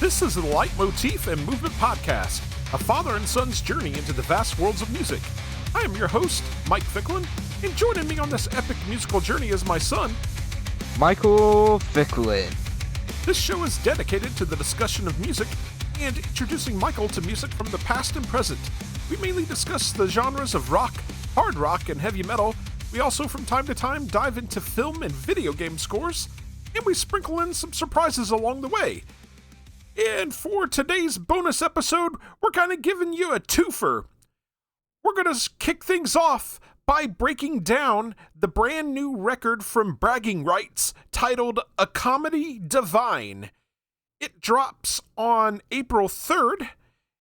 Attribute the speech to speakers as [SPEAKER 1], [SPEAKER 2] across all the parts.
[SPEAKER 1] This is the Leitmotif and Movement Podcast, a father and son's journey into the vast worlds of music. I am your host, Mike Ficklin, and joining me on this epic musical journey is my son,
[SPEAKER 2] Michael Ficklin.
[SPEAKER 1] This show is dedicated to the discussion of music and introducing Michael to music from the past and present. We mainly discuss the genres of rock, hard rock, and heavy metal. We also, from time to time, dive into film and video game scores, and we sprinkle in some surprises along the way. And for today's bonus episode, we're kind of giving you a twofer. We're going to kick things off by breaking down the brand new record from Bragging Rights titled A Comedy Divine. It drops on April 3rd,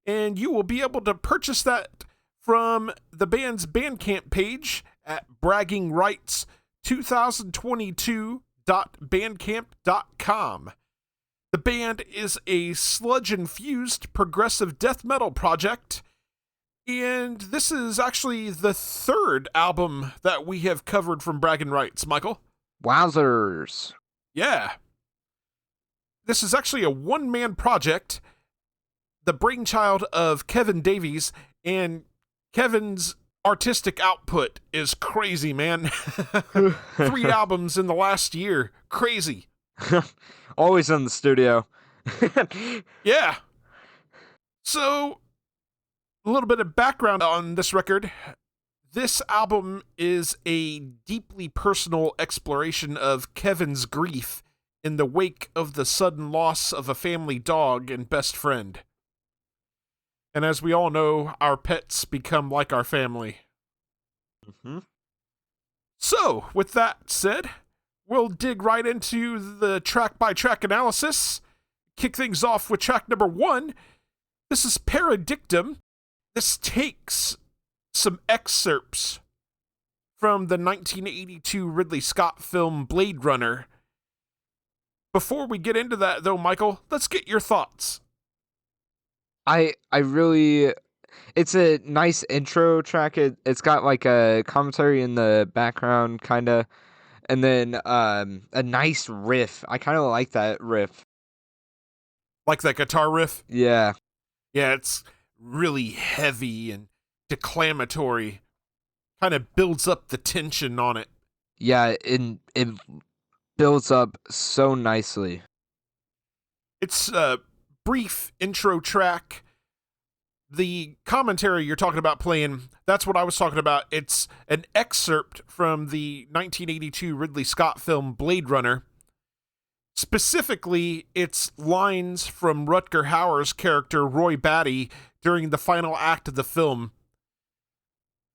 [SPEAKER 1] and you will be able to purchase that from the band's Bandcamp page at braggingrights2022.bandcamp.com. The band is a sludge-infused progressive death metal project, and this is actually the third album that we have covered from Bragging Rights, Michael.
[SPEAKER 2] Wowzers.
[SPEAKER 1] Yeah. This is actually a one-man project, the brainchild of Kevin Davies, and Kevin's artistic output is crazy, man. 3 albums in the last year. Crazy.
[SPEAKER 2] Always in the studio.
[SPEAKER 1] Yeah. So, a little bit of background on this record. This album is a deeply personal exploration of Kevin's grief in the wake of the sudden loss of a family dog and best friend. And as we all know, our pets become like our family.
[SPEAKER 2] Mm-hmm.
[SPEAKER 1] So, with that said, we'll dig right into the track-by-track analysis. Kick things off with track number 1. This is Peridictum. This takes some excerpts from the 1982 Ridley Scott film Blade Runner. Before we get into that, though, Michael, let's get your thoughts.
[SPEAKER 2] I really... It's a nice intro track. It's got like a commentary in the background, kind of. And then a nice riff. I kind of like that riff.
[SPEAKER 1] Like that guitar riff?
[SPEAKER 2] Yeah.
[SPEAKER 1] Yeah, it's really heavy and declamatory. Kind of builds up the tension on it.
[SPEAKER 2] Yeah, it builds up so nicely.
[SPEAKER 1] It's a brief intro track. The commentary you're talking about playing, that's what I was talking about. It's an excerpt from the 1982 Ridley Scott film Blade Runner. Specifically, it's lines from Rutger Hauer's character Roy Batty during the final act of the film.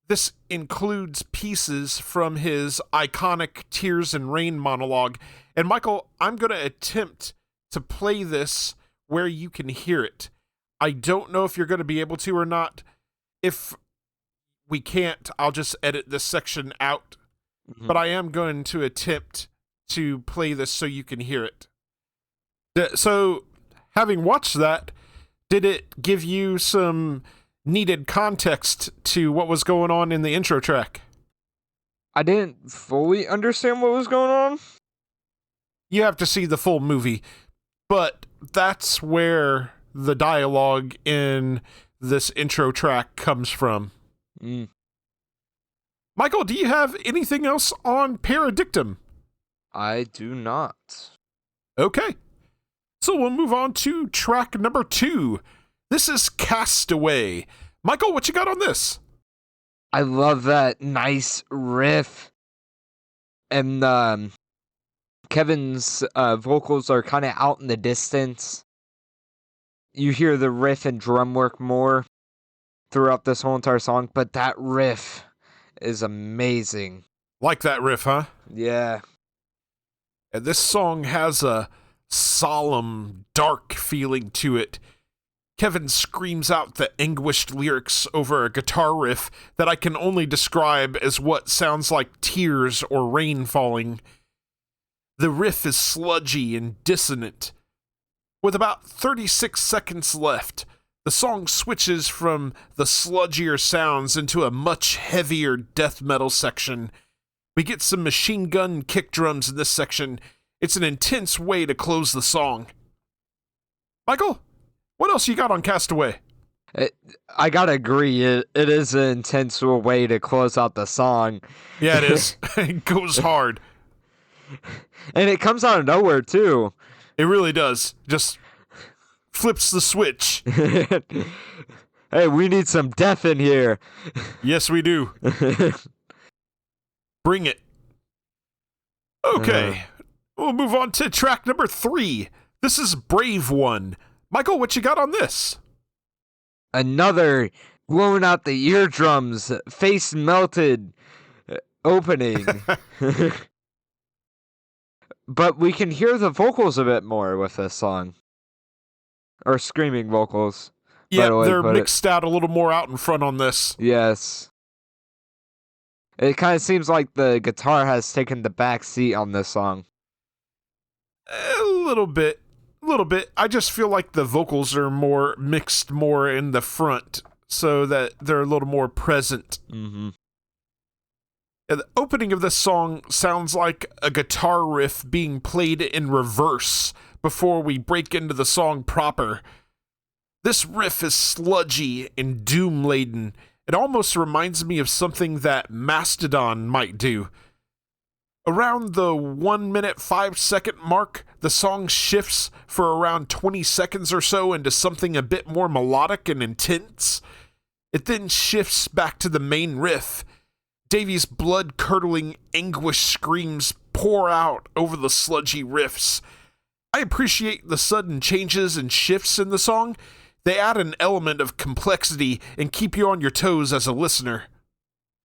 [SPEAKER 1] This includes pieces from his iconic Tears and Rain monologue. And Michael, I'm going to attempt to play this where you can hear it. I don't know if you're going to be able to or not. If we can't, I'll just edit this section out. Mm-hmm. But I am going to attempt to play this so you can hear it. So, having watched that, did it give you some needed context to what was going on in the intro track?
[SPEAKER 2] I didn't fully understand what was going on.
[SPEAKER 1] You have to see the full movie, but that's where the dialogue in this intro track comes from. Michael, do you have anything else on Peridictum?
[SPEAKER 2] I do not.
[SPEAKER 1] Okay. So we'll move on to track number 2. This is Castaway. Michael, what you got on this?
[SPEAKER 2] I love that nice riff. And Kevin's vocals are kind of out in the distance. You hear the riff and drum work more throughout this whole entire song, but that riff is amazing.
[SPEAKER 1] Like that riff, huh?
[SPEAKER 2] Yeah.
[SPEAKER 1] And this song has a solemn, dark feeling to it. Kevin screams out the anguished lyrics over a guitar riff that I can only describe as what sounds like tears or rain falling. The riff is sludgy and dissonant. With about 36 seconds left, the song switches from the sludgier sounds into a much heavier death metal section. We get some machine gun kick drums in this section. It's an intense way to close the song. Michael, what else you got on Castaway?
[SPEAKER 2] I gotta agree, it is an intense way to close out the song.
[SPEAKER 1] Yeah, it is. It goes hard.
[SPEAKER 2] And it comes out of nowhere, too.
[SPEAKER 1] It really does. Just flips the switch.
[SPEAKER 2] Hey, we need some death in here.
[SPEAKER 1] Yes, we do. Bring it. Okay. We'll move on to track number 3. This is Brave One. Michael, what you got on this?
[SPEAKER 2] Another blowing out the eardrums, face melted opening. But we can hear the vocals a bit more with this song. Or screaming vocals.
[SPEAKER 1] Yeah, they're mixed out a little more out in front on this.
[SPEAKER 2] Yes. It kind of seems like the guitar has taken the back seat on this song.
[SPEAKER 1] A little bit. I just feel like the vocals are more mixed more in the front so that they're a little more present.
[SPEAKER 2] Mm-hmm.
[SPEAKER 1] And the opening of this song sounds like a guitar riff being played in reverse before we break into the song proper. This riff is sludgy and doom-laden. It almost reminds me of something that Mastodon might do. Around the 1 minute 5 second mark, the song shifts for around 20 seconds or so into something a bit more melodic and intense. It then shifts back to the main riff. Davy's blood-curdling anguish screams pour out over the sludgy riffs. I appreciate the sudden changes and shifts in the song. They add an element of complexity and keep you on your toes as a listener.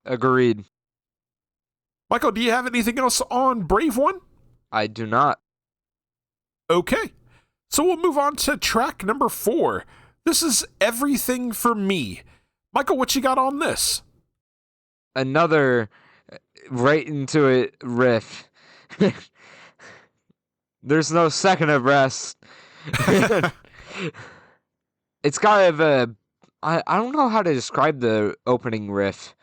[SPEAKER 2] Agreed.
[SPEAKER 1] Michael, do you have anything else on Brave One?
[SPEAKER 2] I do not.
[SPEAKER 1] Okay. So we'll move on to track number 4. This is Everything for Me. Michael, what you got on this?
[SPEAKER 2] Another right into it riff. There's no second of rest. It's kind of a... I don't know how to describe the opening riff.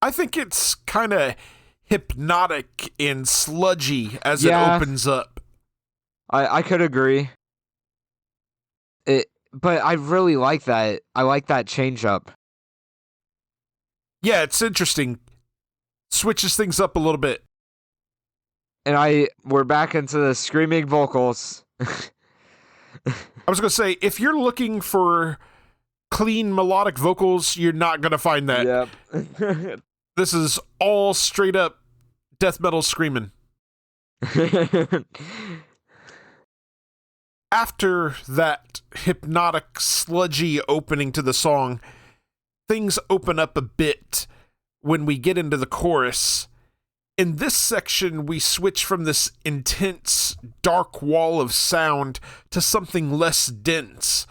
[SPEAKER 1] I think it's kind of hypnotic and sludgy as it opens up.
[SPEAKER 2] I could agree. But I really like that. I like that change up.
[SPEAKER 1] Yeah, it's interesting. Switches things up a little bit.
[SPEAKER 2] And we're back into the screaming vocals.
[SPEAKER 1] I was going to say, if you're looking for clean melodic vocals, you're not going to find that.
[SPEAKER 2] Yep.
[SPEAKER 1] This is all straight up death metal screaming. After that hypnotic, sludgy opening to the song, things open up a bit when we get into the chorus. In this section, we switch from this intense, dark wall of sound to something less dense.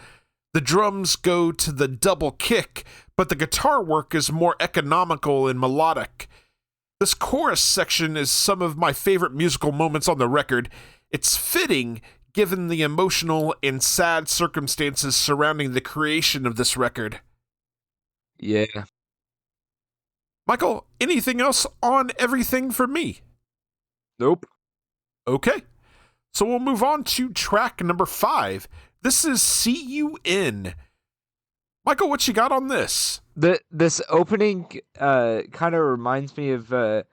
[SPEAKER 1] The drums go to the double kick, but the guitar work is more economical and melodic. This chorus section is some of my favorite musical moments on the record. It's fitting given the emotional and sad circumstances surrounding the creation of this record.
[SPEAKER 2] Yeah.
[SPEAKER 1] Michael, anything else on Everything for Me?
[SPEAKER 2] Nope.
[SPEAKER 1] Okay. So we'll move on to track number 5. This is See You In. Michael, what you got on this?
[SPEAKER 2] This opening kind of reminds me of a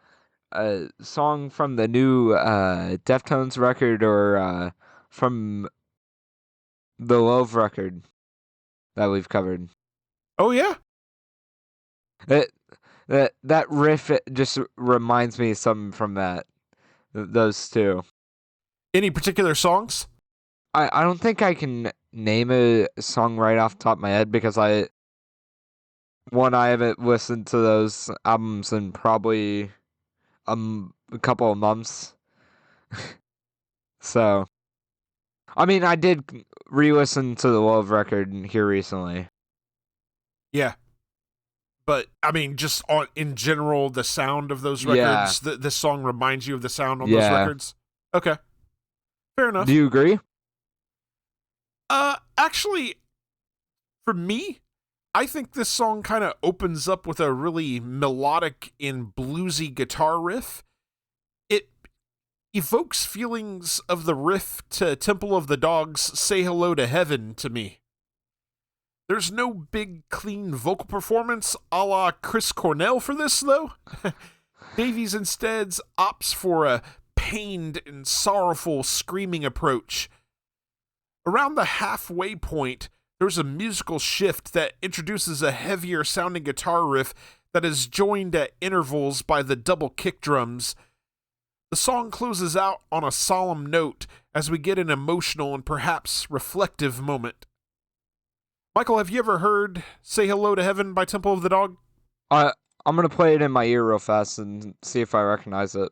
[SPEAKER 2] song from the new Deftones record or from the Love record that we've covered.
[SPEAKER 1] Oh, yeah?
[SPEAKER 2] That riff just reminds me of something from those two.
[SPEAKER 1] Any particular songs?
[SPEAKER 2] I don't think I can name a song right off the top of my head because I haven't listened to those albums in probably a couple of months. So, I mean, I did re-listen to the Love record here recently.
[SPEAKER 1] Yeah. But, I mean, just in general, the sound of those records, this song reminds you of the sound on those records? Okay. Fair enough.
[SPEAKER 2] Do you agree?
[SPEAKER 1] Actually, for me, I think this song kind of opens up with a really melodic and bluesy guitar riff. evokes feelings of the riff to Temple of the Dog's Say Hello to Heaven to me. There's no big, clean vocal performance a la Chris Cornell for this, though. Davies instead opts for a pained and sorrowful screaming approach. Around the halfway point, there's a musical shift that introduces a heavier sounding guitar riff that is joined at intervals by the double kick drums. The song closes out on a solemn note as we get an emotional and perhaps reflective moment. Michael, have you ever heard Say Hello to Heaven by Temple of the Dog?
[SPEAKER 2] I'm going to play it in my ear real fast and see if I recognize it.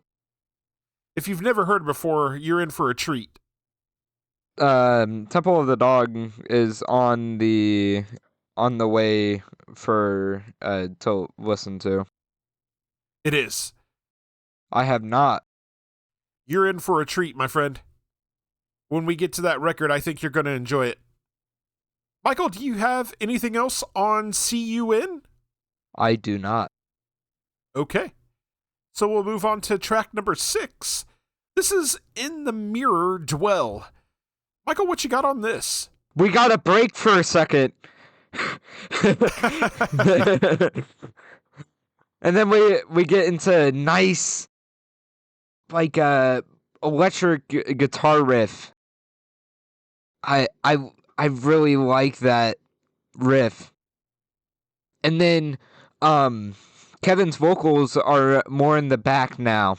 [SPEAKER 1] If you've never heard it before, you're in for a treat.
[SPEAKER 2] Temple of the Dog is on the way for to listen to.
[SPEAKER 1] It is.
[SPEAKER 2] I have not.
[SPEAKER 1] You're in for a treat, my friend. When we get to that record, I think you're going to enjoy it. Michael, do you have anything else on CUN?
[SPEAKER 2] I do not.
[SPEAKER 1] Okay. So we'll move on to track number 6. This is In the Mirror Dwell. Michael, what you got on this?
[SPEAKER 2] We got a break for a second. And then we get into nice, like, electric guitar riff. I really like that riff. And then Kevin's vocals are more in the back now.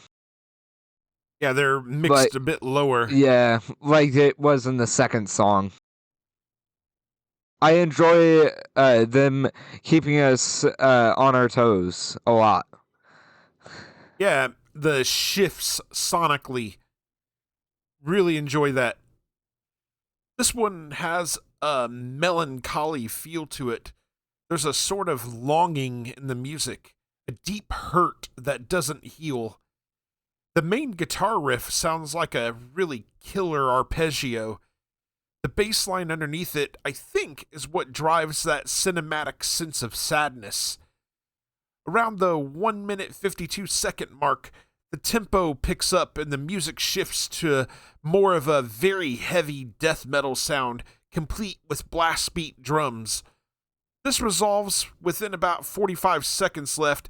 [SPEAKER 1] Yeah, they're mixed a bit lower.
[SPEAKER 2] Yeah, like it was in the second song. I enjoy them keeping us on our toes a lot.
[SPEAKER 1] Yeah, the shifts sonically. Really enjoy that. This one has a melancholy feel to it. There's a sort of longing in the music, a deep hurt that doesn't heal. The main guitar riff sounds like a really killer arpeggio. The bass line underneath it, I think, is what drives that cinematic sense of sadness. Around the 1 minute 52 second mark, the tempo picks up and the music shifts to more of a very heavy death metal sound, complete with blast beat drums. This resolves within about 45 seconds left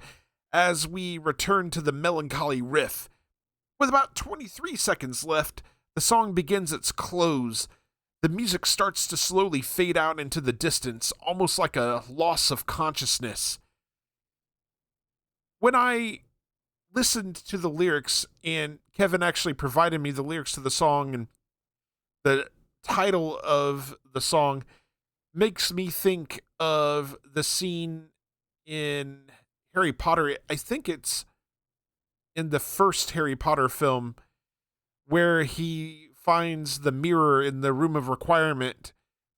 [SPEAKER 1] as we return to the melancholy riff. With about 23 seconds left, the song begins its close. The music starts to slowly fade out into the distance, almost like a loss of consciousness. When I listened to the lyrics, and Kevin actually provided me the lyrics to the song, and the title of the song makes me think of the scene in Harry Potter. I think it's in the first Harry Potter film where he finds the mirror in the room of requirement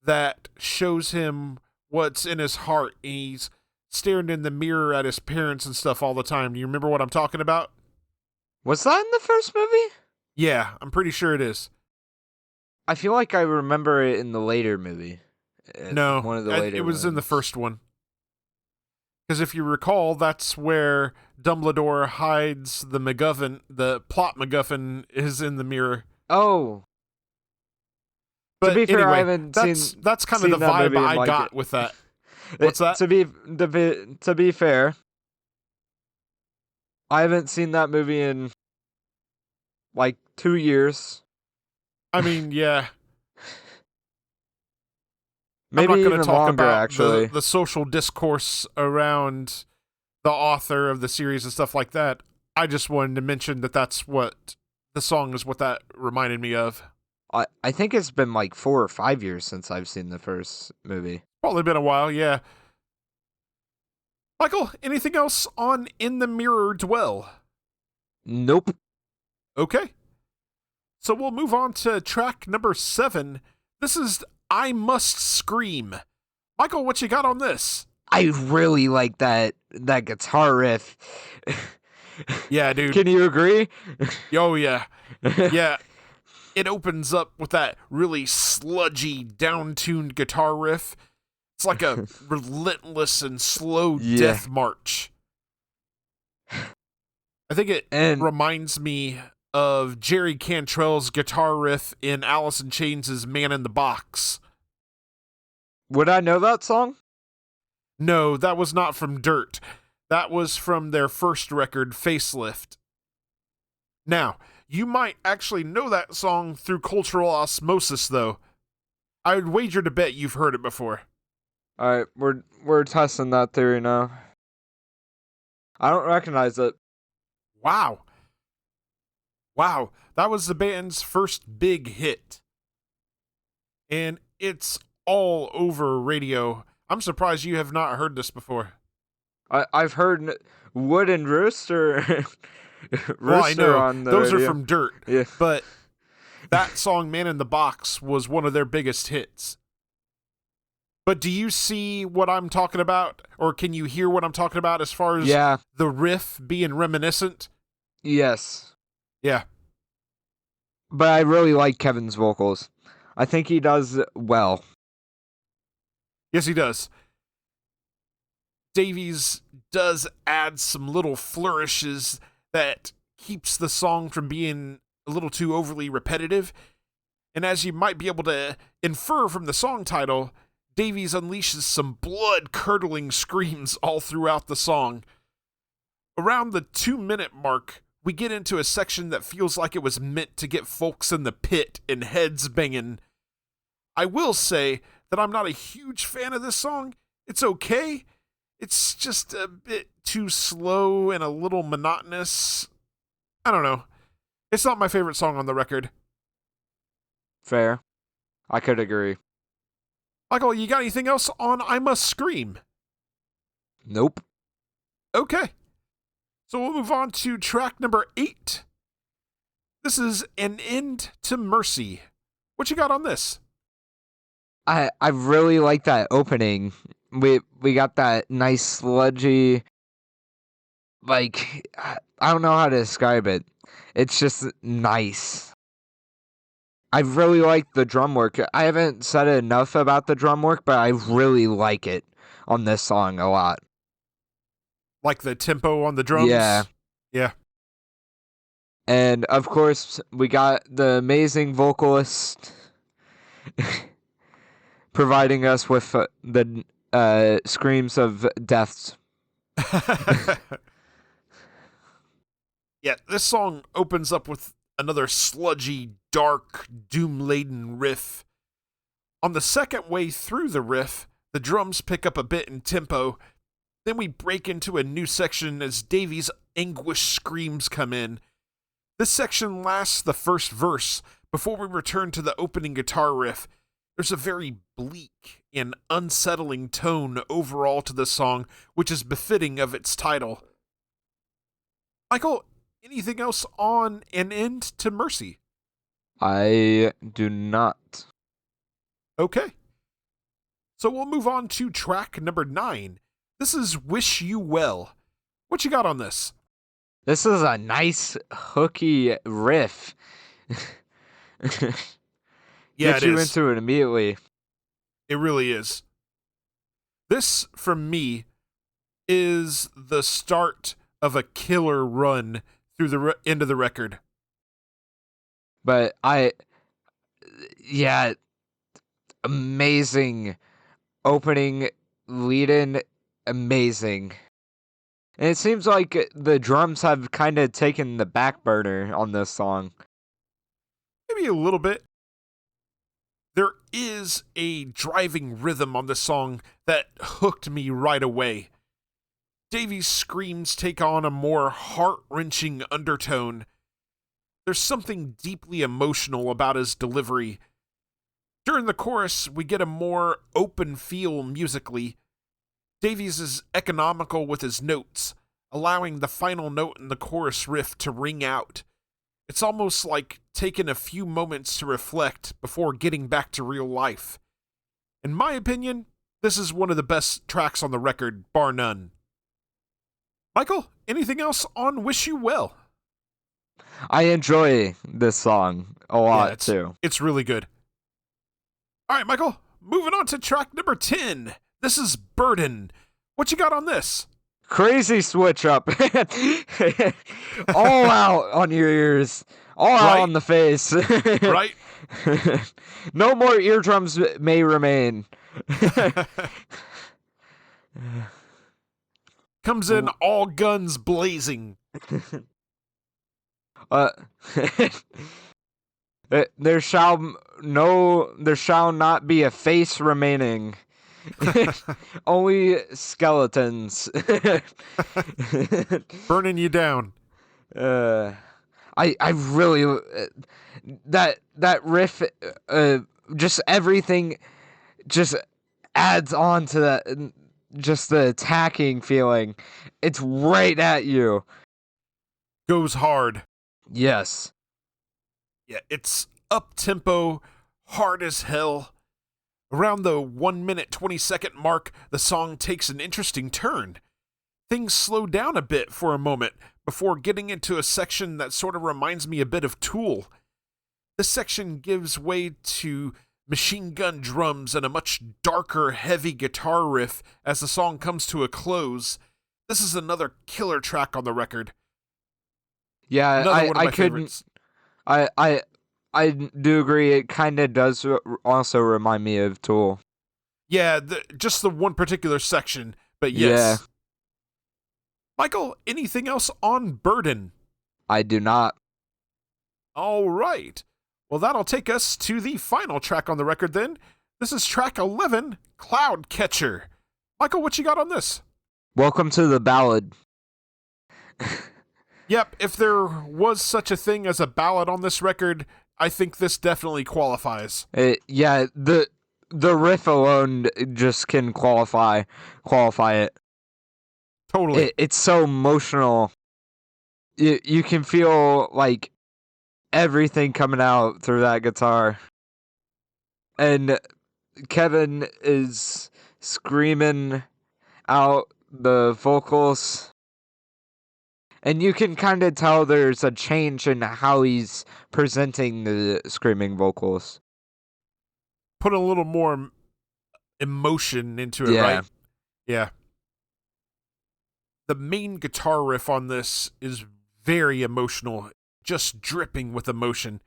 [SPEAKER 1] that shows him what's in his heart, and he's staring in the mirror at his parents and stuff all the time. Do you remember what I'm talking about?
[SPEAKER 2] Was that in the first movie?
[SPEAKER 1] Yeah, I'm pretty sure it is.
[SPEAKER 2] I feel like I remember it in the later movie.
[SPEAKER 1] No,
[SPEAKER 2] one of the later
[SPEAKER 1] it was
[SPEAKER 2] ones.
[SPEAKER 1] in the first one. Because if you recall, that's where Dumbledore hides the MacGuffin. The plot MacGuffin is in the mirror.
[SPEAKER 2] Oh.
[SPEAKER 1] But
[SPEAKER 2] to be fair,
[SPEAKER 1] anyway,
[SPEAKER 2] I haven't
[SPEAKER 1] that's kind of the vibe I got with that. What's that?
[SPEAKER 2] To be fair, I haven't seen that movie in like 2 years.
[SPEAKER 1] I mean, yeah.
[SPEAKER 2] Maybe
[SPEAKER 1] I'm not
[SPEAKER 2] even
[SPEAKER 1] going to talk
[SPEAKER 2] longer,
[SPEAKER 1] about
[SPEAKER 2] actually.
[SPEAKER 1] the social discourse around the author of the series and stuff like that. I just wanted to mention that that's what the song is, what that reminded me of.
[SPEAKER 2] I think it's been like 4 or 5 years since I've seen the first movie.
[SPEAKER 1] Probably been a while, yeah. Michael, anything else on In the Mirror Dwell?
[SPEAKER 2] Nope.
[SPEAKER 1] Okay. So we'll move on to track number 7. This is I Must Scream. Michael, what you got on this?
[SPEAKER 2] I really like that guitar riff.
[SPEAKER 1] Yeah, dude.
[SPEAKER 2] Can you agree?
[SPEAKER 1] Oh, yeah. Yeah. It opens up with that really sludgy, down-tuned guitar riff. It's like a relentless and slow death march. I think it reminds me of Jerry Cantrell's guitar riff in Alice in Chains' Man in the Box.
[SPEAKER 2] Would I know that song?
[SPEAKER 1] No, that was not from Dirt. That was from their first record, Facelift. Now, you might actually know that song through cultural osmosis, though. I would wager to bet you've heard it before.
[SPEAKER 2] Alright, we're testing that theory now. I don't recognize it.
[SPEAKER 1] Wow. Wow, that was the band's first big hit. And it's all over radio. I'm surprised you have not heard this before.
[SPEAKER 2] I've heard Wood and Rooster.
[SPEAKER 1] Well, I know.
[SPEAKER 2] On the
[SPEAKER 1] Those
[SPEAKER 2] radio.
[SPEAKER 1] are from Dirt.
[SPEAKER 2] Yeah.
[SPEAKER 1] But that song, Man in the Box, was one of their biggest hits. But do you see what I'm talking about? Or can you hear what I'm talking about as far as the riff being reminiscent?
[SPEAKER 2] Yes.
[SPEAKER 1] Yeah.
[SPEAKER 2] But I really like Kevin's vocals. I think he does well.
[SPEAKER 1] Yes, he does. Davies does add some little flourishes that keeps the song from being a little too overly repetitive. And as you might be able to infer from the song title, Davies unleashes some blood-curdling screams all throughout the song. Around the 2-minute mark, we get into a section that feels like it was meant to get folks in the pit and heads banging. I will say that I'm not a huge fan of this song. It's okay. It's just a bit too slow and a little monotonous. I don't know. It's not my favorite song on the record.
[SPEAKER 2] Fair. I could agree.
[SPEAKER 1] Michael, you got anything else on I Must Scream?
[SPEAKER 2] Nope.
[SPEAKER 1] Okay. So we'll move on to track number 8. This is An End to Mercy. What you got on this?
[SPEAKER 2] I really like that opening. We got that nice sludgy, like, I don't know how to describe it. It's just nice. I really like the drum work. I haven't said enough about the drum work, but I really like it on this song a lot.
[SPEAKER 1] Like the tempo on the drums?
[SPEAKER 2] Yeah.
[SPEAKER 1] Yeah.
[SPEAKER 2] And, of course, we got the amazing vocalist providing us with the screams of death.
[SPEAKER 1] Yeah, this song opens up with another sludgy, dark, doom-laden riff. On the second way through the riff, the drums pick up a bit in tempo. Then we break into a new section as Davies' anguished screams come in. This section lasts the first verse before we return to the opening guitar riff. There's a very bleak and unsettling tone overall to the song, which is befitting of its title. Michael, anything else on An End to Mercy?
[SPEAKER 2] I do not.
[SPEAKER 1] Okay. So we'll move on to track number 9. This is Wish You Well. What you got on this?
[SPEAKER 2] This is a nice hooky riff.
[SPEAKER 1] Yeah,
[SPEAKER 2] Gets you into it immediately.
[SPEAKER 1] It really is. This, from me, is the start of a killer run through the end of the record.
[SPEAKER 2] But amazing opening, lead-in, amazing. And it seems like the drums have kind of taken the back burner on this song.
[SPEAKER 1] Maybe a little bit. There is a driving rhythm on the song that hooked me right away. Davies' screams take on a more heart-wrenching undertone. There's something deeply emotional about his delivery. During the chorus, we get a more open feel musically. Davies is economical with his notes, allowing the final note in the chorus riff to ring out. It's almost like taking a few moments to reflect before getting back to real life. In my opinion, this is one of the best tracks on the record, bar none. Michael, anything else on Wish You Well?
[SPEAKER 2] I enjoy this song a lot, too.
[SPEAKER 1] It's really good. All right, Michael, moving on to track number 10. This is Burden. What you got on this?
[SPEAKER 2] Crazy switch up. All out on your ears. All out
[SPEAKER 1] Right?
[SPEAKER 2] on the face.
[SPEAKER 1] Right?
[SPEAKER 2] No more eardrums may remain.
[SPEAKER 1] Comes in all guns blazing.
[SPEAKER 2] uh, there shall not be a face remaining. Only skeletons.
[SPEAKER 1] Burning you down.
[SPEAKER 2] I really that riff, just everything just adds on to that, just the attacking feeling. It's right at you.
[SPEAKER 1] Goes hard.
[SPEAKER 2] Yes.
[SPEAKER 1] Yeah, it's up-tempo, hard as hell. Around the 1 minute 20-second mark, the song takes an interesting turn. Things slow down a bit for a moment before getting into a section that sort of reminds me a bit of Tool. This section gives way to machine gun drums and a much darker, heavy guitar riff as the song comes to a close. This is another killer track on the record.
[SPEAKER 2] Yeah,
[SPEAKER 1] Another one of my
[SPEAKER 2] couldn't.
[SPEAKER 1] favorites.
[SPEAKER 2] I do agree. It kind of does also remind me of Tool.
[SPEAKER 1] Yeah, just the one particular section, but yes.
[SPEAKER 2] Yeah.
[SPEAKER 1] Michael, anything else on Burden?
[SPEAKER 2] I do not.
[SPEAKER 1] All right. Well, that'll take us to the final track on the record then. This is track 11, Cloud Catcher. Michael, what you got on this?
[SPEAKER 2] Welcome to the ballad.
[SPEAKER 1] Yep, if there was such a thing as a ballad on this record, I think this definitely qualifies.
[SPEAKER 2] Yeah, the riff alone just can qualify it.
[SPEAKER 1] Totally.
[SPEAKER 2] It's so emotional. You can feel like everything coming out through that guitar. And Kevin is screaming out the vocals. And you can kind of tell there's a change in how he's presenting the screaming vocals.
[SPEAKER 1] Put a little more emotion into it, right? Yeah. The main guitar riff on this is very emotional, just dripping with emotion.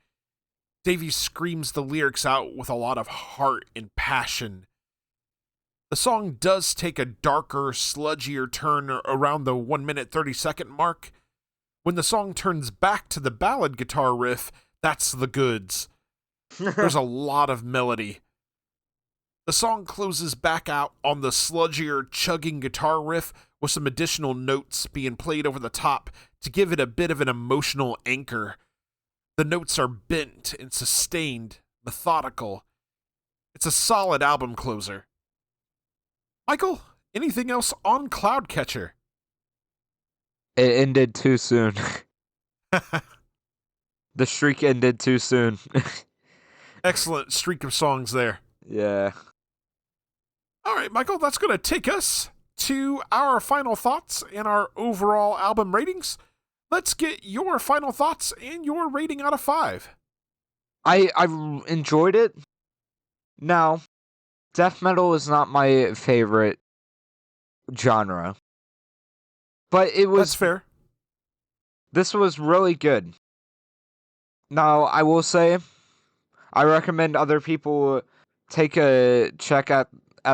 [SPEAKER 1] Davey screams the lyrics out with a lot of heart and passion. The song does take a darker, sludgier turn around the 1 minute 30-second mark. When the song turns back to the ballad guitar riff, that's the goods. There's a lot of melody. The song closes back out on the sludgier, chugging guitar riff with some additional notes being played over the top to give it a bit of an emotional anchor. The notes are bent and sustained, methodical. It's a solid album closer. Michael, anything else on Cloudcatcher?
[SPEAKER 2] It ended too soon. The streak ended too soon.
[SPEAKER 1] Excellent streak of songs there.
[SPEAKER 2] Yeah.
[SPEAKER 1] All right, Michael, that's going to take us to our final thoughts and our overall album ratings. Let's get your final thoughts and your rating out of 5.
[SPEAKER 2] I enjoyed it. Now, death metal is not my favorite genre. But it was...
[SPEAKER 1] That's fair.
[SPEAKER 2] This was really good. Now, I will say, I recommend other people take a check at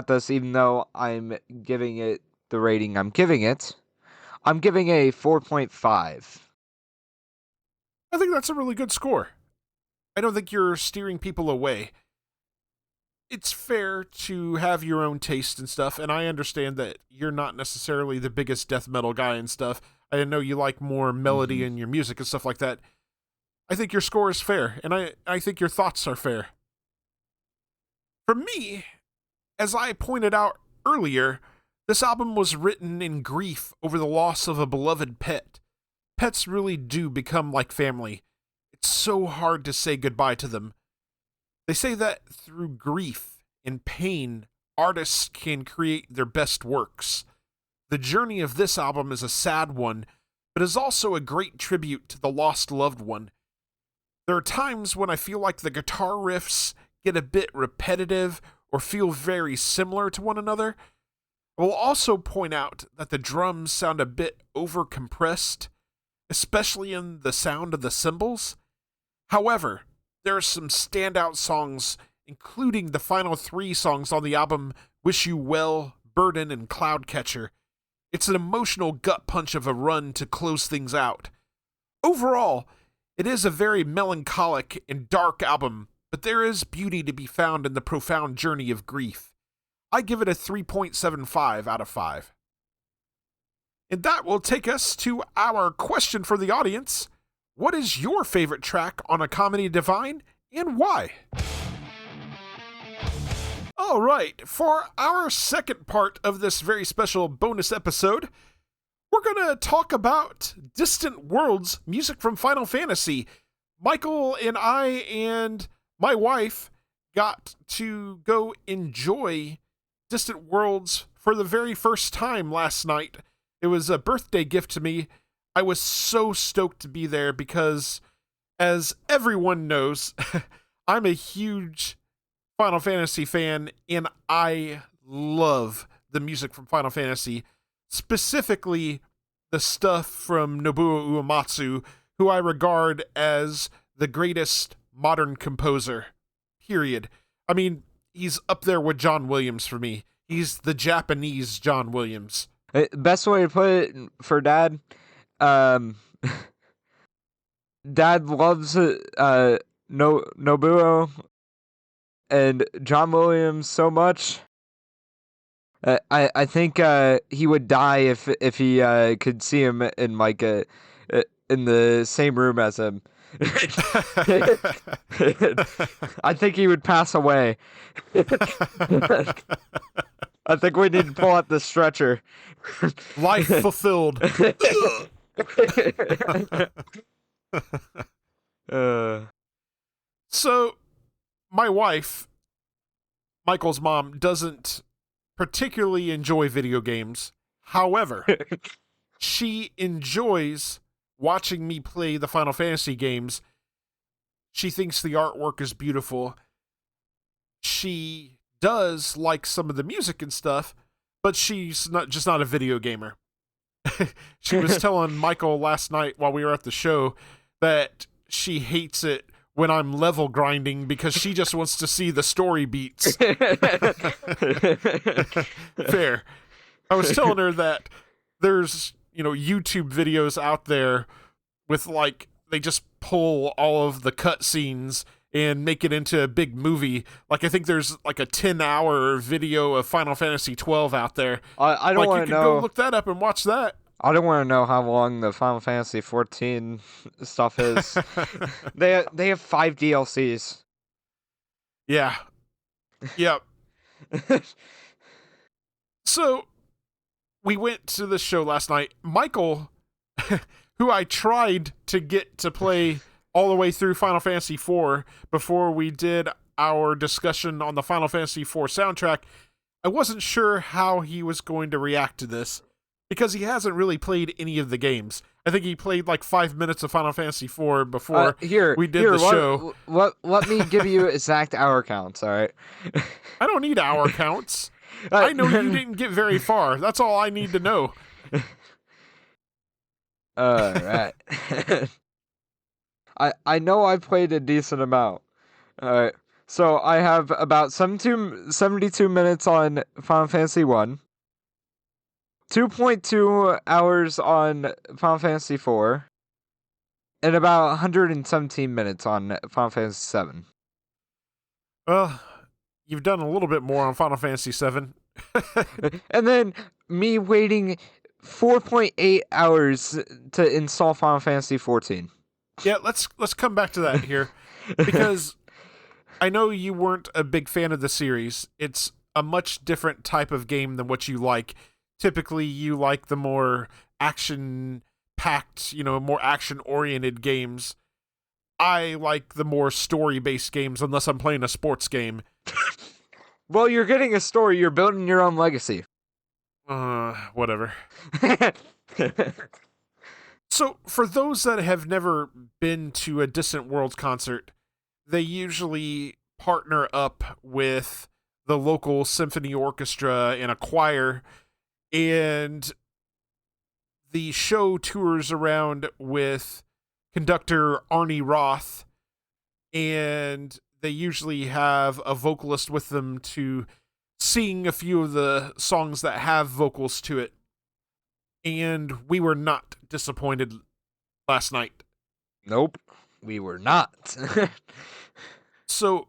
[SPEAKER 2] this, even though I'm giving it the rating I'm giving it. I'm giving a 4.5.
[SPEAKER 1] I think that's a really good score. I don't think you're steering people away. It's fair to have your own taste and stuff, and I understand that you're not necessarily the biggest death metal guy and stuff. I know you like more melody in your music and stuff like that. I think your score is fair, and I think your thoughts are fair. For me, as I pointed out earlier, this album was written in grief over the loss of a beloved pet. Pets really do become like family. It's so hard to say goodbye to them. They say that through grief and pain, artists can create their best works. The journey of this album is a sad one, but is also a great tribute to the lost loved one. There are times when I feel like the guitar riffs get a bit repetitive or feel very similar to one another. I will also point out that the drums sound a bit over-compressed, especially in the sound of the cymbals. However, there are some standout songs, including the final 3 songs on the album, Wish You Well, Burden, and Cloudcatcher. It's an emotional gut punch of a run to close things out. Overall, it is a very melancholic and dark album, but there is beauty to be found in the profound journey of grief. I give it a 3.75 out of 5. And that will take us to our question for the audience. What is your favorite track on A Comedy Divine, and why? All right, for our second part of this very special bonus episode, we're going to talk about Distant Worlds music from Final Fantasy. Michael and I and my wife got to go enjoy Distant Worlds for the very first time last night. It was a birthday gift to me. I was so stoked to be there because, as everyone knows, I'm a huge Final Fantasy fan, and I love the music from Final Fantasy, specifically the stuff from Nobuo Uematsu, who I regard as the greatest modern composer, period. I mean, he's up there with John Williams for me. He's the Japanese John Williams.
[SPEAKER 2] Best way to put it for Dad, Dad loves Nobuo and John Williams so much. I think he would die if he could see him in like in the same room as him. I think he would pass away. I think we need to pull out the stretcher.
[SPEAKER 1] Life fulfilled. So, my wife, Michael's mom, doesn't particularly enjoy video games. However, she enjoys watching me play the Final Fantasy games. She thinks the artwork is beautiful. She does like some of the music and stuff, but she's not a video gamer. She was telling Michael last night while we were at the show that she hates it when I'm level grinding because she just wants to see the story beats. Fair. I was telling her that there's, YouTube videos out there with like, they just pull all of the cutscenes and make it into a big movie. Like, I think there's like a 10-hour video of Final Fantasy 12 out there.
[SPEAKER 2] I don't want to know.
[SPEAKER 1] You can go look that up and watch that.
[SPEAKER 2] I don't want to know how long the Final Fantasy 14 stuff is. They have 5 DLCs.
[SPEAKER 1] Yeah. Yep. So, we went to the show last night. Michael, who I tried to get to play all the way through Final Fantasy IV before we did our discussion on the Final Fantasy IV soundtrack, I wasn't sure how he was going to react to this, because he hasn't really played any of the games. I think he played like 5 minutes of Final Fantasy IV before we did the show.
[SPEAKER 2] Let me give you exact hour counts, all right?
[SPEAKER 1] I don't need hour counts. I know you didn't get very far. That's all I need to know.
[SPEAKER 2] All right. I know I played a decent amount. All right. So I have about 72 minutes on Final Fantasy 1. 2.2 hours on Final Fantasy 4, and about 117 minutes on Final Fantasy 7.
[SPEAKER 1] Well, you've done a little bit more on Final Fantasy 7.
[SPEAKER 2] And then me waiting 4.8 hours to install Final Fantasy 14.
[SPEAKER 1] Yeah, let's come back to that here, because I know you weren't a big fan of the series. It's a much different type of game than what you like. Typically, you like the more action-packed, more action-oriented games. I like the more story-based games, unless I'm playing a sports game.
[SPEAKER 2] Well, you're getting a story. You're building your own legacy.
[SPEAKER 1] Whatever. So, for those that have never been to a Distant Worlds concert, they usually partner up with the local symphony orchestra and a choir, and the show tours around with conductor Arnie Roth, and they usually have a vocalist with them to sing a few of the songs that have vocals to it. And we were not disappointed last night.
[SPEAKER 2] Nope, we were not.
[SPEAKER 1] So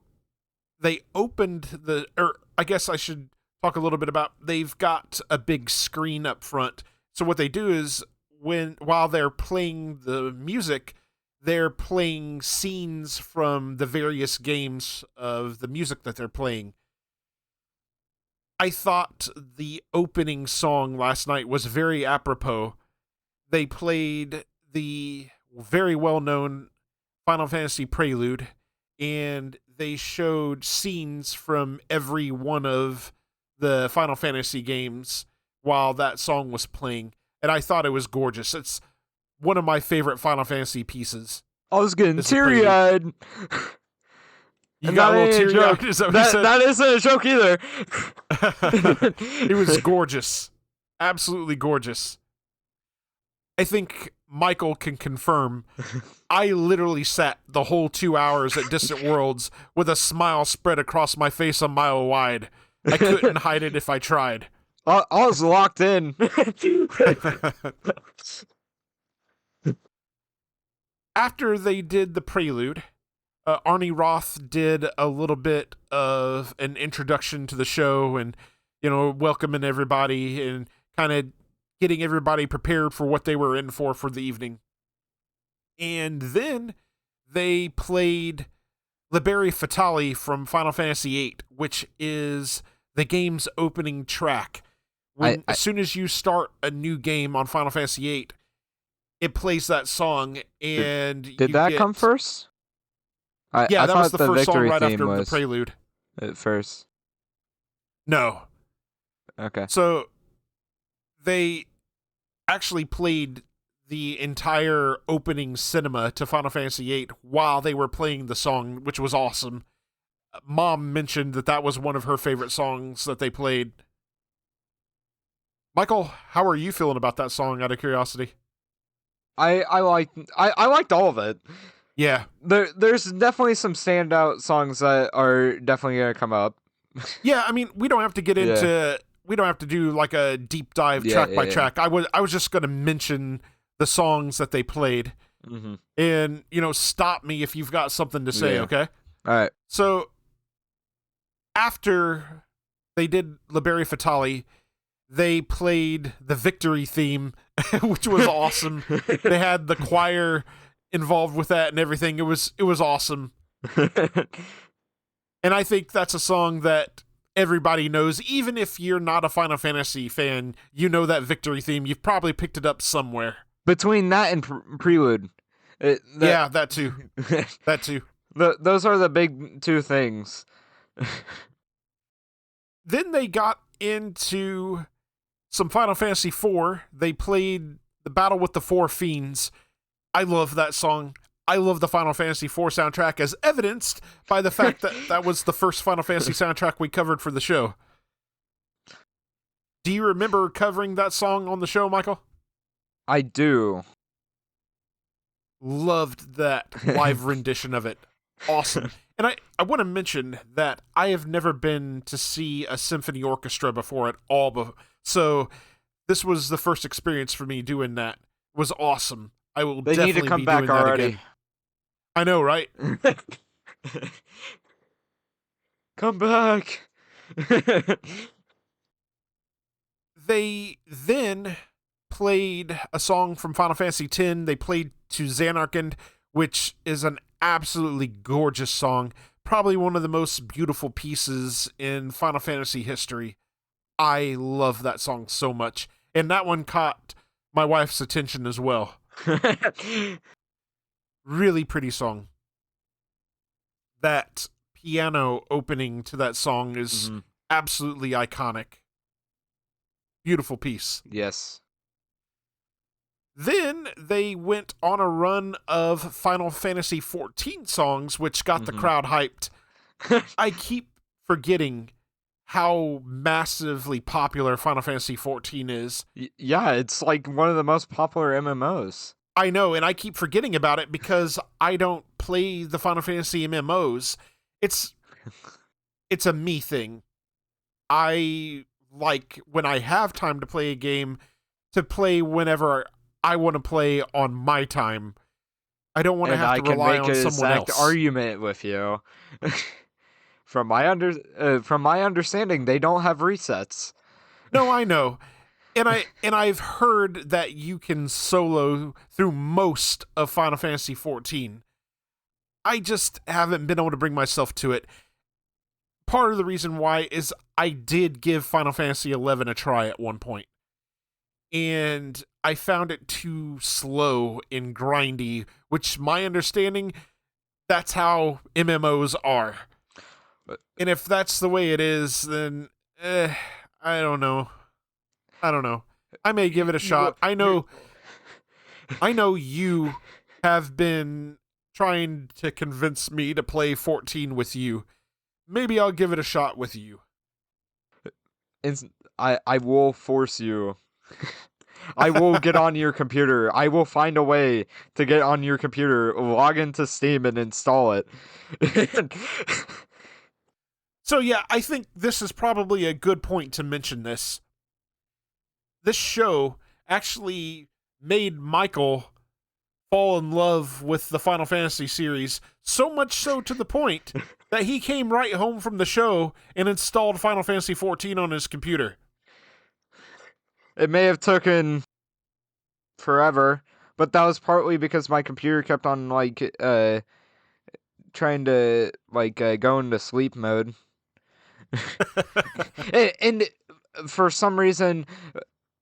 [SPEAKER 1] they opened or I guess I should talk a little bit about, they've got a big screen up front. So what they do is while they're playing the music, they're playing scenes from the various games of the music that they're playing. I thought the opening song last night was very apropos. They played the very well-known Final Fantasy Prelude, and they showed scenes from every one of the Final Fantasy games while that song was playing, and I thought it was gorgeous. It's one of my favorite Final Fantasy pieces.
[SPEAKER 2] I was getting teary-eyed.
[SPEAKER 1] You got a little teary-eyed? Is that what you said?
[SPEAKER 2] That isn't a joke either.
[SPEAKER 1] It was gorgeous. Absolutely gorgeous. I think Michael can confirm. I literally sat the whole 2 hours at Distant Worlds with a smile spread across my face a mile wide. I couldn't hide it if I tried.
[SPEAKER 2] I was locked in.
[SPEAKER 1] After they did the prelude, Arnie Roth did a little bit of an introduction to the show and, welcoming everybody and kind of getting everybody prepared for what they were in for the evening. And then they played Liberi Fatali from Final Fantasy VIII, which is the game's opening track. As soon as you start a new game on Final Fantasy VIII, it plays that song, and
[SPEAKER 2] did that come first?
[SPEAKER 1] That was the first song right after the prelude.
[SPEAKER 2] At first.
[SPEAKER 1] No.
[SPEAKER 2] Okay.
[SPEAKER 1] So they actually played the entire opening cinema to Final Fantasy VIII while they were playing the song, which was awesome. Mom mentioned that was one of her favorite songs that they played. Michael, how are you feeling about that song, out of curiosity?
[SPEAKER 2] I liked all of it.
[SPEAKER 1] Yeah.
[SPEAKER 2] There's definitely some standout songs that are definitely gonna come up.
[SPEAKER 1] Yeah, I mean, we don't have to get into we don't have to do like a deep dive track by track. I was just gonna mention the songs that they played.
[SPEAKER 2] Mm-hmm.
[SPEAKER 1] And, stop me if you've got something to say, okay?
[SPEAKER 2] All right.
[SPEAKER 1] So after they did Liberi Fatali, they played the victory theme, which was awesome. They had the choir involved with that and everything. It was awesome. And I think that's a song that everybody knows. Even if you're not a Final Fantasy fan, you know that victory theme. You've probably picked it up somewhere.
[SPEAKER 2] Between that and Prelude.
[SPEAKER 1] That too. That too.
[SPEAKER 2] Those are the big two things.
[SPEAKER 1] Then they got into some Final Fantasy IV. They played the Battle with the Four Fiends. I love that song. I love the Final Fantasy IV soundtrack, as evidenced by the fact that was the first Final Fantasy soundtrack we covered for the show. Do you remember covering that song on the show, Michael?
[SPEAKER 2] I do.
[SPEAKER 1] Loved that live rendition of it. Awesome. And I want to mention that I have never been to see a symphony orchestra before at all. So this was the first experience for me doing that. It was awesome. I will
[SPEAKER 2] They
[SPEAKER 1] definitely
[SPEAKER 2] need to come
[SPEAKER 1] be
[SPEAKER 2] back
[SPEAKER 1] doing that
[SPEAKER 2] already.
[SPEAKER 1] again. I know, right?
[SPEAKER 2] Come back.
[SPEAKER 1] They then played a song from Final Fantasy X. They played To Xanarkand, which is an absolutely gorgeous song. Probably one of the most beautiful pieces in Final Fantasy history. I love that song so much. And that one caught my wife's attention as well. Really pretty song. That piano opening to that song is absolutely iconic. Beautiful piece.
[SPEAKER 2] Yes.
[SPEAKER 1] Then they went on a run of Final Fantasy XIV songs, which got the crowd hyped. I keep forgetting how massively popular Final Fantasy XIV is.
[SPEAKER 2] Yeah, it's like one of the most popular MMOs.
[SPEAKER 1] I know, and I keep forgetting about it because I don't play the Final Fantasy MMOs. It's a me thing. I like when I have time to play a game to play whenever I want to play on my time. I don't want to have to rely on someone else.
[SPEAKER 2] And I can make an exact argument with you. From my understanding, they don't have resets.
[SPEAKER 1] No, I know. And I've heard that you can solo through most of Final Fantasy XIV. I just haven't been able to bring myself to it. Part of the reason why is I did give Final Fantasy XI a try at one point, and I found it too slow and grindy, which my understanding, that's how MMOs are. And if that's the way it is, then I don't know. I may give it a shot. I know you have been trying to convince me to play 14 with you. Maybe I'll give it a shot with you.
[SPEAKER 2] I will force you. I will get on your computer. I will find a way to get on your computer, log into Steam, and install it.
[SPEAKER 1] So yeah, I think this is probably a good point to mention this. This show actually made Michael fall in love with the Final Fantasy series, so much so to the point that he came right home from the show and installed Final Fantasy XIV on his computer.
[SPEAKER 2] It may have taken forever, but that was partly because my computer kept on trying to go into sleep mode. and for some reason,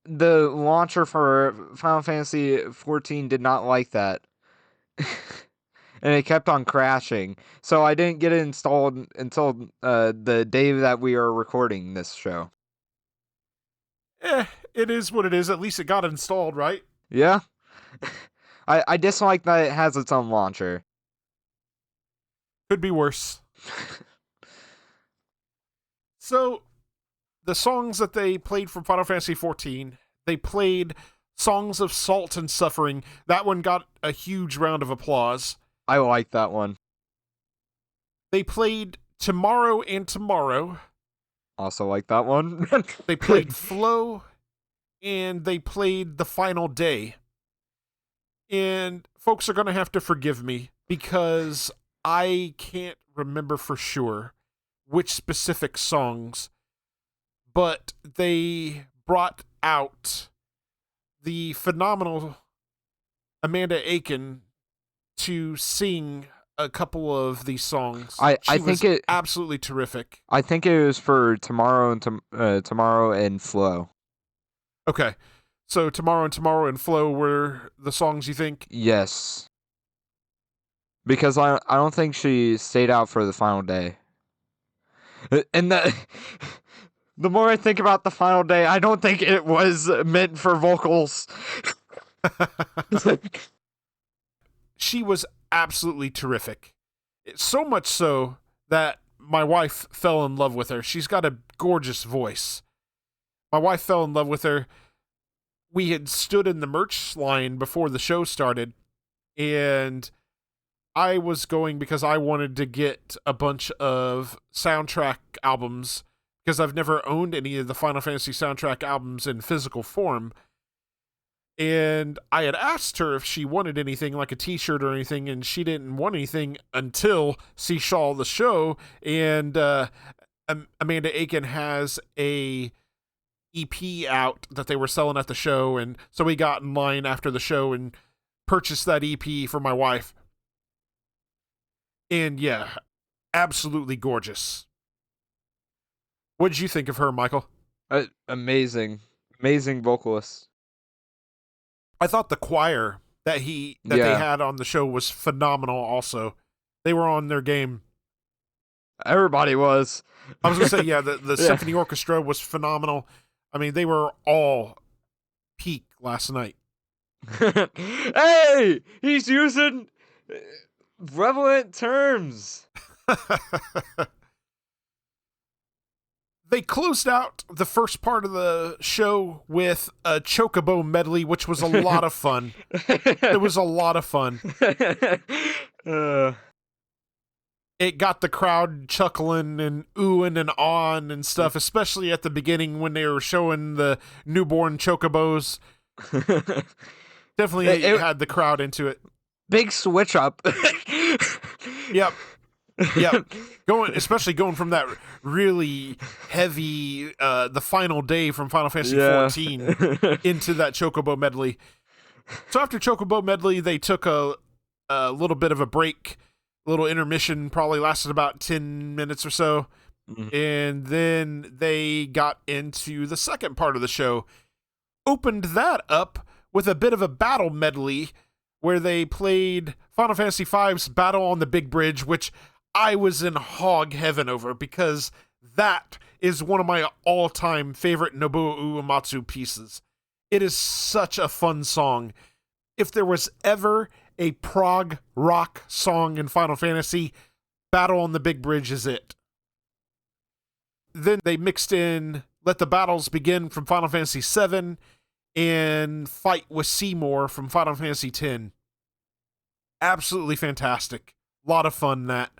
[SPEAKER 2] the launcher for Final Fantasy XIV did not like that. And it kept on crashing. So I didn't get it installed until the day that we are recording this show.
[SPEAKER 1] It is what it is. At least it got installed, right?
[SPEAKER 2] Yeah. I dislike that it has its own launcher.
[SPEAKER 1] Could be worse. So, the songs that they played from Final Fantasy XIV, they played Songs of Salt and Suffering. That one got a huge round of applause.
[SPEAKER 2] I like that one.
[SPEAKER 1] They played Tomorrow and Tomorrow.
[SPEAKER 2] Also like that one.
[SPEAKER 1] They played Flow, and they played The Final Day. And folks are going to have to forgive me because I can't remember for sure which specific songs, but they brought out the phenomenal Amanda Aiken to sing a couple of these songs.
[SPEAKER 2] I think it
[SPEAKER 1] absolutely terrific.
[SPEAKER 2] I think it was for Tomorrow and Flow.
[SPEAKER 1] Okay, so Tomorrow and Flow were the songs you think?
[SPEAKER 2] Yes, because I don't think she stayed out for The Final Day. And the more I think about The Final Day, I don't think it was meant for vocals.
[SPEAKER 1] She was absolutely terrific. So much so that my wife fell in love with her. She's got a gorgeous voice. My wife fell in love with her. We had stood in the merch line before the show started, and I was going because I wanted to get a bunch of soundtrack albums because I've never owned any of the Final Fantasy soundtrack albums in physical form. And I had asked her if she wanted anything like a t-shirt or anything, and she didn't want anything until she saw the show. And Amanda Aiken has a EP out that they were selling at the show, and so we got in line after the show and purchased that EP for my wife. And yeah, absolutely gorgeous. What did you think of her, Michael?
[SPEAKER 2] Amazing vocalist.
[SPEAKER 1] I thought the choir that they had on the show was phenomenal also. They were on their game.
[SPEAKER 2] Everybody was.
[SPEAKER 1] I was going to say, yeah, the symphony orchestra was phenomenal. I mean, they were all peak last night.
[SPEAKER 2] Hey, he's using relevant terms.
[SPEAKER 1] They closed out the first part of the show with a chocobo medley, which was a lot of fun. It was a lot of fun. It got the crowd chuckling and oohing and awing and stuff, especially at the beginning when they were showing the newborn chocobos. Definitely it had the crowd into it.
[SPEAKER 2] Big switch up.
[SPEAKER 1] Yep. Especially going from that really heavy, the final day from Final Fantasy XIV into that Chocobo medley. So after Chocobo medley, they took a little bit of a break, a little intermission, probably lasted about 10 minutes or so. Mm-hmm. And then they got into the second part of the show, opened that up with a bit of a battle medley where they played Final Fantasy V's Battle on the Big Bridge, which I was in hog heaven over because that is one of my all-time favorite Nobuo Uematsu pieces. It is such a fun song. If there was ever a prog rock song in Final Fantasy, Battle on the Big Bridge is it. Then they mixed in Let the Battles Begin from Final Fantasy VII and Fight with Seymour from Final Fantasy X. Absolutely fantastic. A lot of fun, that.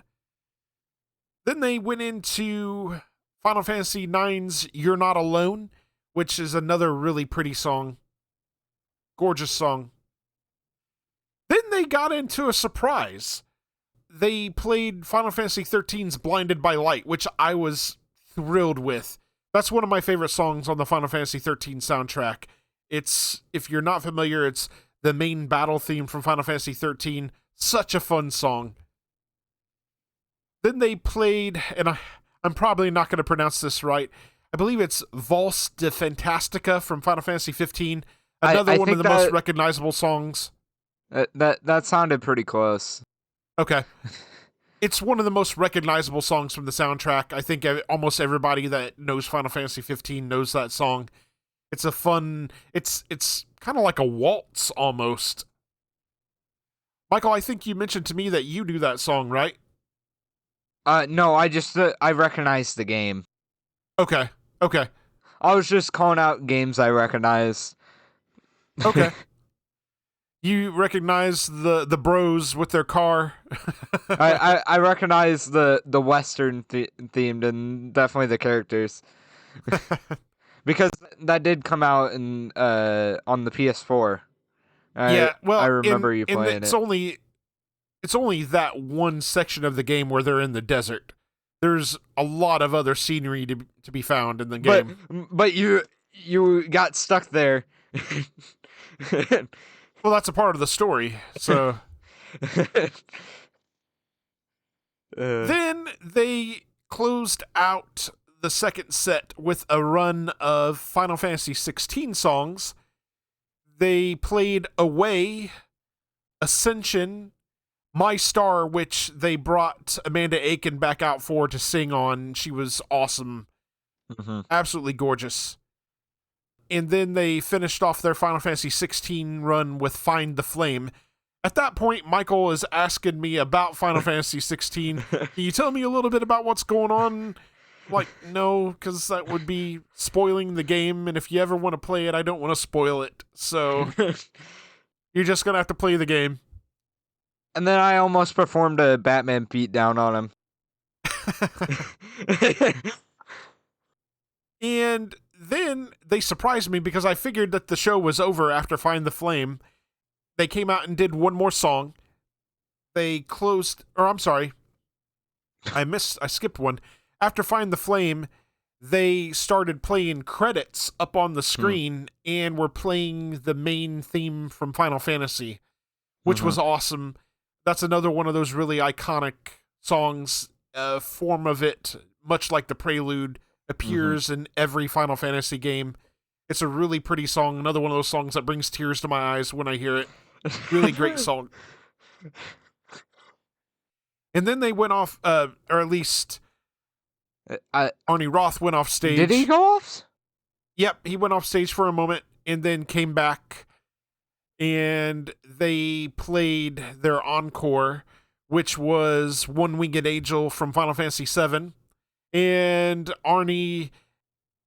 [SPEAKER 1] Then they went into Final Fantasy IX's You're Not Alone, which is another really pretty song. Gorgeous song. Then they got into a surprise. They played Final Fantasy XIII's Blinded by Light, which I was thrilled with. That's one of my favorite songs on the Final Fantasy XIII soundtrack. It's, if you're not familiar, it's the main battle theme from Final Fantasy XIII. Such a fun song. Then they played, and I'm probably not going to pronounce this right, I believe it's Valse de Fantastica from Final Fantasy XV. Another one of the most recognizable songs.
[SPEAKER 2] That sounded pretty close.
[SPEAKER 1] Okay. It's one of the most recognizable songs from the soundtrack. I think almost everybody that knows Final Fantasy XV knows that song. It's a fun, it's kind of like a waltz almost. Michael, I think you mentioned to me that you do that song, right?
[SPEAKER 2] No, I recognize the game.
[SPEAKER 1] Okay.
[SPEAKER 2] I was just calling out games I recognize.
[SPEAKER 1] Okay. You recognize the bros with their car?
[SPEAKER 2] I recognize the Western themed and definitely the characters. Because that did come out in on the PS4.
[SPEAKER 1] Yeah, well,
[SPEAKER 2] I remember you playing it.
[SPEAKER 1] It's only that one section of the game where they're in the desert. There's a lot of other scenery to be found in the game.
[SPEAKER 2] But you got stuck there.
[SPEAKER 1] Well, that's a part of the story. So then they closed out the second set with a run of Final Fantasy XVI songs. They played Away, Ascension, My Star, which they brought Amanda Aiken back out for to sing on. She was awesome. Mm-hmm. Absolutely gorgeous. And then they finished off their Final Fantasy XVI run with Find the Flame. At that point, Michael is asking me about Final Fantasy XVI. Can you tell me a little bit about what's going on? Like, no, because that would be spoiling the game, and if you ever want to play it, I don't want to spoil it. So you're just going to have to play the game.
[SPEAKER 2] And then I almost performed a Batman beatdown on him.
[SPEAKER 1] And then they surprised me because I figured that the show was over after Find the Flame. They came out and did one more song. They closed, or I'm sorry, I skipped one. After Find the Flame, they started playing credits up on the screen and were playing the main theme from Final Fantasy, which was awesome. That's another one of those really iconic songs. Form of it, much like the prelude, appears in every Final Fantasy game. It's a really pretty song. Another one of those songs that brings tears to my eyes when I hear it. Really great song. And then they went off, or at least Arnie Roth went off stage.
[SPEAKER 2] Did he go off?
[SPEAKER 1] Yep, he went off stage for a moment and then came back, and they played their encore, which was One Winged Angel from Final Fantasy VII. and Arnie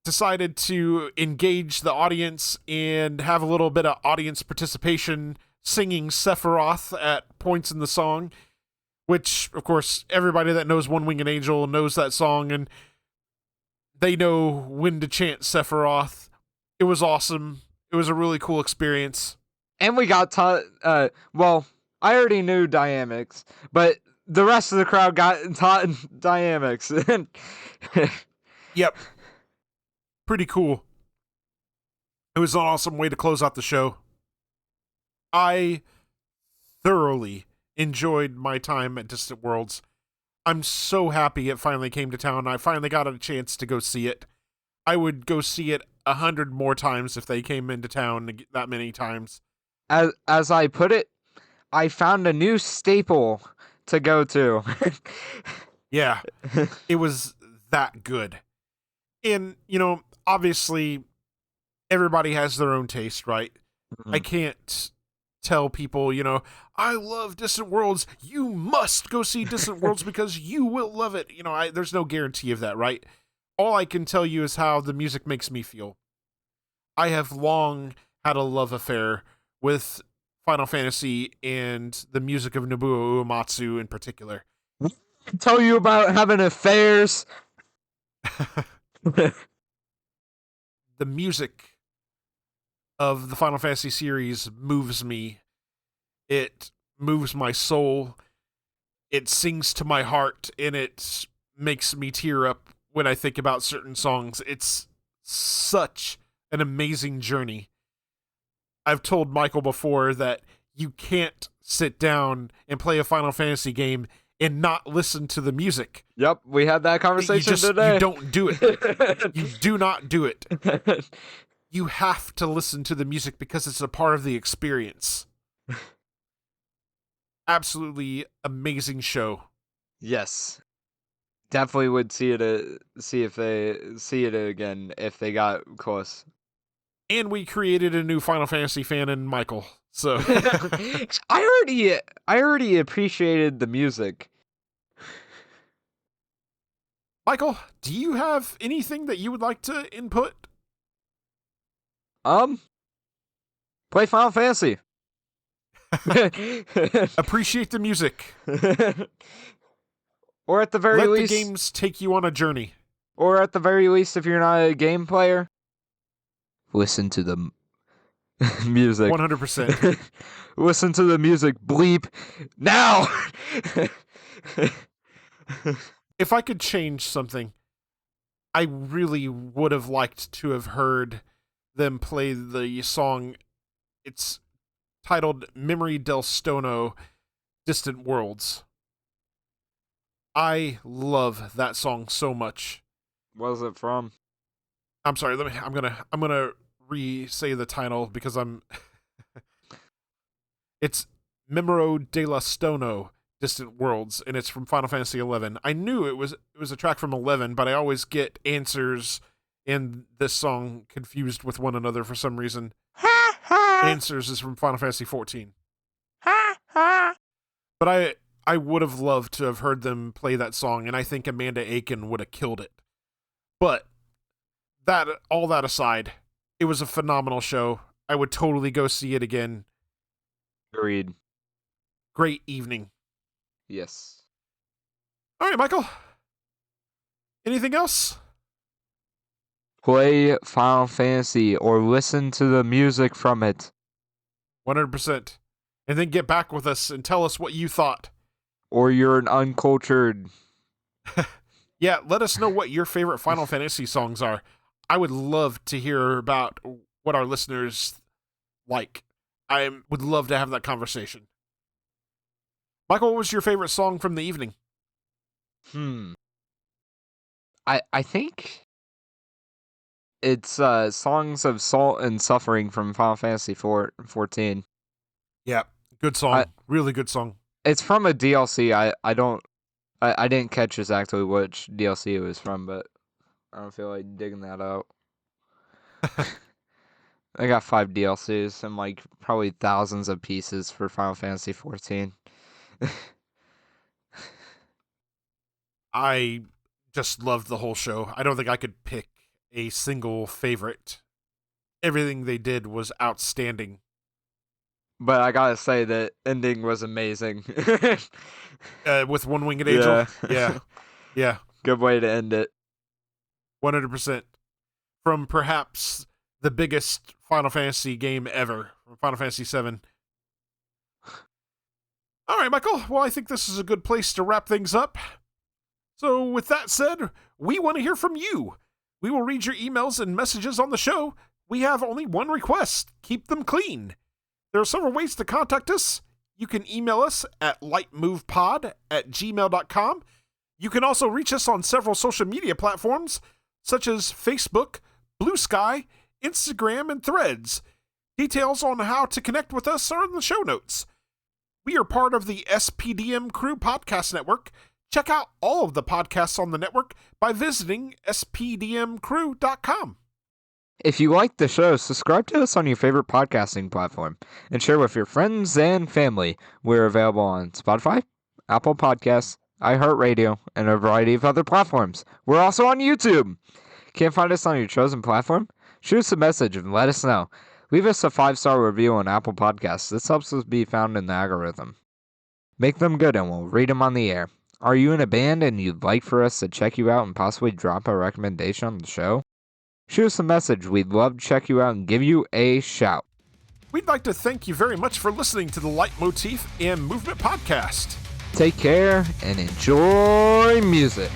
[SPEAKER 1] decided to engage the audience and have a little bit of audience participation, singing Sephiroth at points in the song, which, of course, everybody that knows One Winged Angel knows that song, and they know when to chant Sephiroth. It was awesome. It was a really cool experience.
[SPEAKER 2] And we got taught, well, I already knew dynamics, but the rest of the crowd got taught dynamics.
[SPEAKER 1] Yep. Pretty cool. It was an awesome way to close out the show. I thoroughly enjoyed my time at Distant Worlds. I'm so happy it finally came to town. I finally got a chance to go see it. I would go see it 100 more times if they came into town that many times.
[SPEAKER 2] As I put it, I found a new staple to go to.
[SPEAKER 1] Yeah, it was that good. And, obviously, everybody has their own taste, right?
[SPEAKER 2] Mm-hmm.
[SPEAKER 1] I can't tell people, I love Distant Worlds. You must go see Distant Worlds because you will love it. There's no guarantee of that, right? All I can tell you is how the music makes me feel. I have long had a love affair with Final Fantasy and the music of Nobuo Uematsu in particular.
[SPEAKER 2] Tell you about having affairs.
[SPEAKER 1] The music of the Final Fantasy series moves me. It moves my soul. It sings to my heart, and it makes me tear up when I think about certain songs. It's such an amazing journey. I've told Michael before that you can't sit down and play a Final Fantasy game and not listen to the music.
[SPEAKER 2] Yep, we had that conversation today.
[SPEAKER 1] You don't do it. You do not do it. You have to listen to the music because it's a part of the experience. Absolutely amazing show.
[SPEAKER 2] Yes. Definitely would see if they see it again if they got close.
[SPEAKER 1] And we created a new Final Fantasy fan in Michael. So
[SPEAKER 2] I already appreciated the music.
[SPEAKER 1] Michael, do you have anything that you would like to input?
[SPEAKER 2] Play Final Fantasy.
[SPEAKER 1] Appreciate the music.
[SPEAKER 2] Or at the very least,
[SPEAKER 1] let the games take you on a journey.
[SPEAKER 2] Or at the very least, if you're not a game player, listen to the music.
[SPEAKER 1] 100%.
[SPEAKER 2] Listen to the music. Bleep now.
[SPEAKER 1] If I could change something, I really would have liked to have heard them play the song. It's titled Memory del Stono, Distant Worlds. I love that song so much.
[SPEAKER 2] What is it from?
[SPEAKER 1] I'm sorry, I'm gonna re-say the title because it's Memoro della Stono, Distant Worlds, and it's from Final Fantasy XI. I knew it was a track from 11, but I always get Answers and this song confused with one another for some reason. Answers is from Final Fantasy XIV. But I would have loved to have heard them play that song, and I think Amanda Aiken would have killed it. But all that aside, it was a phenomenal show. I would totally go see it again.
[SPEAKER 2] Agreed.
[SPEAKER 1] Great evening.
[SPEAKER 2] Yes.
[SPEAKER 1] All right, Michael. Anything else?
[SPEAKER 2] Play Final Fantasy or listen to the music from it.
[SPEAKER 1] 100%. And then get back with us and tell us what you thought.
[SPEAKER 2] Or you're an uncultured.
[SPEAKER 1] Yeah, let us know what your favorite Final Fantasy songs are. I would love to hear about what our listeners like. I would love to have that conversation. Michael, what was your favorite song from the evening?
[SPEAKER 2] I think it's Songs of Salt and Suffering from Final Fantasy 14.
[SPEAKER 1] Yeah, good song. Really good song.
[SPEAKER 2] It's from a DLC. I didn't catch exactly which DLC it was from, but I don't feel like digging that out. I got 5 DLCs and like probably thousands of pieces for Final Fantasy 14.
[SPEAKER 1] I just loved the whole show. I don't think I could pick a single favorite. Everything they did was outstanding.
[SPEAKER 2] But I gotta say the ending was amazing.
[SPEAKER 1] With One Winged Angel?
[SPEAKER 2] Yeah.
[SPEAKER 1] Yeah.
[SPEAKER 2] Good way to end it.
[SPEAKER 1] 100%. From perhaps the biggest Final Fantasy game ever, Final Fantasy VII. All right, Michael. Well, I think this is a good place to wrap things up. So with that said, we want to hear from you. We will read your emails and messages on the show. We have only one request. Keep them clean. There are several ways to contact us. You can email us at lightmovepod@gmail.com. You can also reach us on several social media platforms, such as Facebook, Blue Sky, Instagram, and Threads. Details on how to connect with us are in the show notes. We are part of the SPDM Crew Podcast Network. Check out all of the podcasts on the network by visiting spdmcrew.com.
[SPEAKER 2] If you like the show, subscribe to us on your favorite podcasting platform and share with your friends and family. We're available on Spotify, Apple Podcasts, iHeartRadio, and a variety of other platforms. We're also on YouTube. Can't find us on your chosen platform? Shoot us a message and let us know. Leave us a 5-star review on Apple Podcasts. This helps us be found in the algorithm. Make them good and we'll read them on the air. Are you in a band and you'd like for us to check you out and possibly drop a recommendation on the show? Shoot us a message. We'd love to check you out and give you a shout.
[SPEAKER 1] We'd like to thank you very much for listening to the Leitmotif and Movement Podcast.
[SPEAKER 2] Take care and enjoy music.